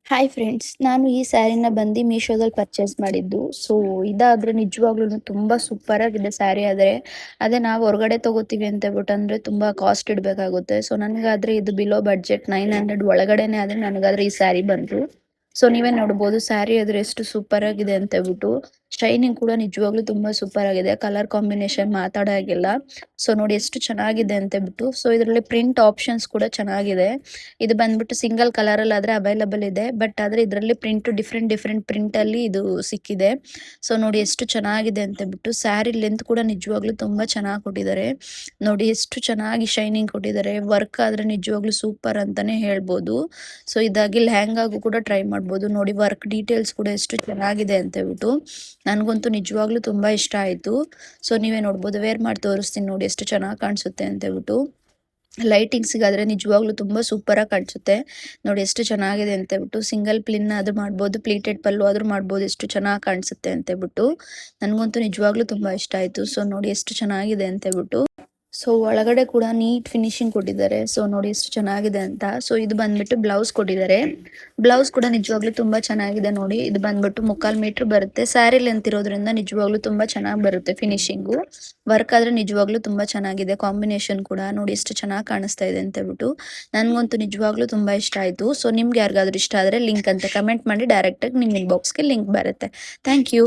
Hi friends, ನಾನು ಈ ಸ್ಯಾರಿನ ಬಂದು ಮೀಶೋದಲ್ಲಿ ಪರ್ಚೇಸ್ ಮಾಡಿದ್ದು. ಸೊ ಇದಾದರೆ ನಿಜವಾಗ್ಲೂ ತುಂಬ ಸೂಪರ್ ಆಗಿದೆ ಸ್ಯಾರಿ. ಅದೇ ನಾವು ಹೊರಗಡೆ ತಗೋತೀವಿ ಅಂತ ಹೇಳ್ಬಿಟ್ಟು ಅಂದರೆ ತುಂಬ ಕಾಸ್ಟ್ ಇಡಬೇಕಾಗುತ್ತೆ. ಸೊ ನನಗಾದರೆ ಇದು ಬಿಲೋ ಬಡ್ಜೆಟ್ 900 ಒಳಗಡೆನೆ ಆದರೆ ನನಗಾದರೆ ಈ ಸ್ಯಾರಿ ಬಂತು. ಸೊ ನೀವೇ ನೋಡ್ಬೋದು ಸ್ಯಾರಿ ಆದರೆ ಎಷ್ಟು ಸೂಪರ್ ಆಗಿದೆ ಅಂತ ಹೇಳ್ಬಿಟ್ಟು. ಶೈನಿಂಗ್ ಕೂಡ ನಿಜವಾಗ್ಲೂ ತುಂಬಾ ಸೂಪರ್ ಆಗಿದೆ. ಕಲರ್ ಕಾಂಬಿನೇಷನ್ ಮಾತಾಡೋ ಹಾಗಿಲ್ಲ. ಸೊ ನೋಡಿ ಎಷ್ಟು ಚೆನ್ನಾಗಿದೆ ಅಂತ ಹೇಳ್ಬಿಟ್ಟು. ಸೊ ಇದರಲ್ಲಿ ಪ್ರಿಂಟ್ ಆಪ್ಷನ್ಸ್ ಕೂಡ ಚೆನ್ನಾಗಿದೆ. ಇದು ಬಂದ್ಬಿಟ್ಟು ಸಿಂಗಲ್ ಕಲರ್ ಅಲ್ಲಿ ಆದ್ರೆ ಅವೈಲಬಲ್ ಇದೆ. ಬಟ್ ಆದ್ರೆ ಇದರಲ್ಲಿ ಪ್ರಿಂಟ್ ಡಿಫ್ರೆಂಟ್ ಪ್ರಿಂಟ್ ಅಲ್ಲಿ ಇದು ಸಿಕ್ಕಿದೆ. ಸೊ ನೋಡಿ ಎಷ್ಟು ಚೆನ್ನಾಗಿದೆ ಅಂತ ಹೇಳ್ಬಿಟ್ಟು. ಸ್ಯಾರಿ ಲೆಂತ್ ಕೂಡ ನಿಜವಾಗ್ಲೂ ತುಂಬಾ ಚೆನ್ನಾಗಿ ಕೊಟ್ಟಿದ್ದಾರೆ. ನೋಡಿ ಎಷ್ಟು ಚೆನ್ನಾಗಿ ಶೈನಿಂಗ್ ಕೊಟ್ಟಿದ್ದಾರೆ. ವರ್ಕ್ ಆದ್ರೆ ನಿಜವಾಗ್ಲೂ ಸೂಪರ್ ಅಂತಾನೆ ಹೇಳ್ಬೋದು. ಸೊ ಇದಾಗಿ ಲೆಹಂಗಾಗೂ ಕೂಡ ಟ್ರೈ ಮಾಡ್ಬೋದು. ನೋಡಿ ವರ್ಕ್ ಡೀಟೇಲ್ಸ್ ಕೂಡ ಎಷ್ಟು ಚೆನ್ನಾಗಿದೆ ಅಂತ ಹೇಳ್ಬಿಟ್ಟು. ನನಗಂತೂ ನಿಜವಾಗ್ಲೂ ತುಂಬಾ ಇಷ್ಟ ಆಯ್ತು. ಸೊ ನೀವೇ ನೋಡ್ಬೋದು, ವೇರ್ ಮಾಡಿ ತೋರಿಸ್ತೀನಿ ನೋಡಿ ಎಷ್ಟು ಚೆನ್ನಾಗಿ ಕಾಣಿಸುತ್ತೆ ಅಂತ ಹೇಳ್ಬಿಟ್ಟು. ಲೈಟಿಂಗ್ಸ್ಗಾದ್ರೆ ನಿಜವಾಗ್ಲೂ ತುಂಬಾ ಸೂಪರ್ ಆಗಿ ಕಾಣಿಸುತ್ತೆ. ನೋಡಿ ಎಷ್ಟು ಚೆನ್ನಾಗಿದೆ ಅಂತ ಹೇಳ್ಬಿಟ್ಟು. ಸಿಂಗಲ್ ಪ್ಲಿನ್ ಆದ್ರೂ ಮಾಡ್ಬೋದು, ಪ್ಲೀಟೆಡ್ ಪಲ್ಲು ಆದ್ರೂ ಮಾಡ್ಬೋದು. ಎಷ್ಟು ಚೆನ್ನಾಗಿ ಕಾಣಿಸುತ್ತೆ ಅಂತ ಹೇಳ್ಬಿಟ್ಟು. ನನಗಂತೂ ನಿಜವಾಗ್ಲೂ ತುಂಬಾ ಇಷ್ಟ ಆಯ್ತು. ಸೊ ನೋಡಿ ಎಷ್ಟು ಚೆನ್ನಾಗಿದೆ ಅಂತ ಹೇಳ್ಬಿಟ್ಟು. ಸೊ ಒಳಗಡೆ ಕೂಡ ನೀಟ್ ಫಿನಿಶಿಂಗ್ ಕೊಟ್ಟಿದ್ದಾರೆ. ಸೊ ನೋಡಿ ಎಷ್ಟು ಚೆನ್ನಾಗಿದೆ ಅಂತ. ಸೊ ಇದು ಬಂದ್ಬಿಟ್ಟು ಬ್ಲೌಸ್ ಕೊಟ್ಟಿದ್ದಾರೆ. ಬ್ಲೌಸ್ ಕೂಡ ನಿಜವಾಗ್ಲೂ ತುಂಬಾ ಚೆನ್ನಾಗಿದೆ ನೋಡಿ. ಇದು ಬಂದ್ಬಿಟ್ಟು 3/4 ಮೀಟರ್ ಬರುತ್ತೆ. ಸ್ಯಾರಿ ಲೆಂತ್ ಇರೋದ್ರಿಂದ ನಿಜವಾಗ್ಲೂ ತುಂಬಾ ಚೆನ್ನಾಗಿ ಬರುತ್ತೆ ಫಿನಿಶಿಂಗು. ವರ್ಕ್ ಆದ್ರೆ ನಿಜವಾಗ್ಲೂ ತುಂಬಾ ಚೆನ್ನಾಗಿದೆ. ಕಾಂಬಿನೇಷನ್ ಕೂಡ ನೋಡಿ ಎಷ್ಟು ಚೆನ್ನಾಗಿ ಕಾಣಿಸ್ತಾ ಇದೆ ಅಂತ ಹೇಳ್ಬಿಟ್ಟು. ನನ್ಗಂತೂ ನಿಜವಾಗ್ಲೂ ತುಂಬಾ ಇಷ್ಟ ಆಯ್ತು. ಸೊ ನಿಮ್ಗೆ ಯಾರಿಗಾದ್ರೂ ಇಷ್ಟ ಆದ್ರೆ ಲಿಂಕ್ ಅಂತ ಕಮೆಂಟ್ ಮಾಡಿ, ಡೈರೆಕ್ಟ್ ಆಗಿ ನಿಮ್ಮ ಇನ್ಬಾಕ್ಸ್ಗೆ ಲಿಂಕ್ ಬರುತ್ತೆ. Thank you.